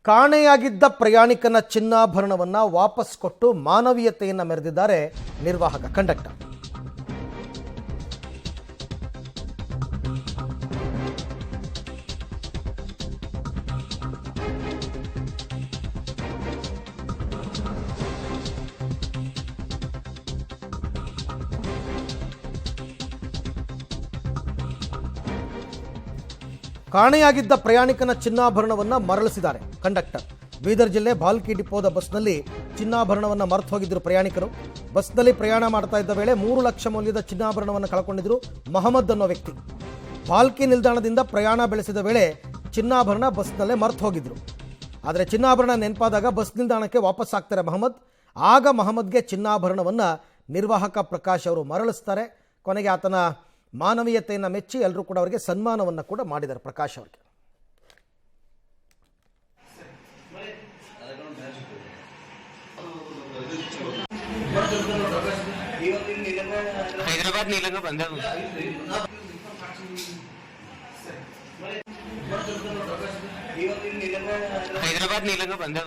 ಕಾಣೆಯಾಗಿದ್ದ ಪ್ರಯಾಣಿಕನ ಚಿನ್ನಾಭರಣವನ್ನು ವಾಪಸ್ ಕೊಟ್ಟು ಮಾನವೀಯತೆಯನ್ನು ಮೆರೆದಿದ್ದಾರೆ ನಿರ್ವಾಹಕ ಕಂಡಕ್ಟರ್. ಕಾಣೆಯಾಗಿದ್ದ ಪ್ರಯಾಣಿಕನ ಚಿನ್ನಾಭರಣವನ್ನು ಮರಳಿಸಿದ್ದಾರೆ ಕಂಡಕ್ಟರ್. ಬೀದರ್ ಜಿಲ್ಲೆ ಭಾಲ್ಕಿ ಡಿಪೋದ ಬಸ್ನಲ್ಲಿ ಚಿನ್ನಾಭರಣವನ್ನು ಮರೆತು ಹೋಗಿದ್ದರು ಪ್ರಯಾಣಿಕರು. ಬಸ್ನಲ್ಲಿ ಪ್ರಯಾಣ ಮಾಡ್ತಾ ಇದ್ದ ವೇಳೆ 3 ಲಕ್ಷ ಮೌಲ್ಯದ ಚಿನ್ನಾಭರಣವನ್ನು ಕಳ್ಕೊಂಡಿದ್ರು ಮಹಮ್ಮದ್ ಅನ್ನೋ ವ್ಯಕ್ತಿ. ಭಾಲ್ಕಿ ನಿಲ್ದಾಣದಿಂದ ಪ್ರಯಾಣ ಬೆಳೆಸಿದ ವೇಳೆ ಚಿನ್ನಾಭರಣ ಬಸ್ನಲ್ಲೇ ಮರೆತು ಹೋಗಿದ್ರು. ಆದರೆ ಚಿನ್ನಾಭರಣ ನೆನಪಾದಾಗ ಬಸ್ ನಿಲ್ದಾಣಕ್ಕೆ ವಾಪಸ್ ಆಗ್ತಾರೆ ಮಹಮ್ಮದ್. ಆಗ ಮಹಮ್ಮದ್ಗೆ ಚಿನ್ನಾಭರಣವನ್ನು ನಿರ್ವಾಹಕ ಪ್ರಕಾಶ್ ಅವರು ಮರಳಿಸ್ತಾರೆ. ಕೊನೆಗೆ ಆತನ ಮಾನವೀಯತೆಯನ್ನು ಮೆಚ್ಚಿ ಎಲ್ಲರೂ ಕೂಡ ಅವರಿಗೆ ಸನ್ಮಾನವನ್ನು ಕೂಡ ಮಾಡಿದ್ದಾರೆ ಪ್ರಕಾಶ್ ಅವರಿಗೆ. ಹೈದರಾಬಾದ್ ನೀಲಂಗ ಬಂದ ಹೈದರಾಬಾದ್ ನೀಲಂಗ ಬಂದ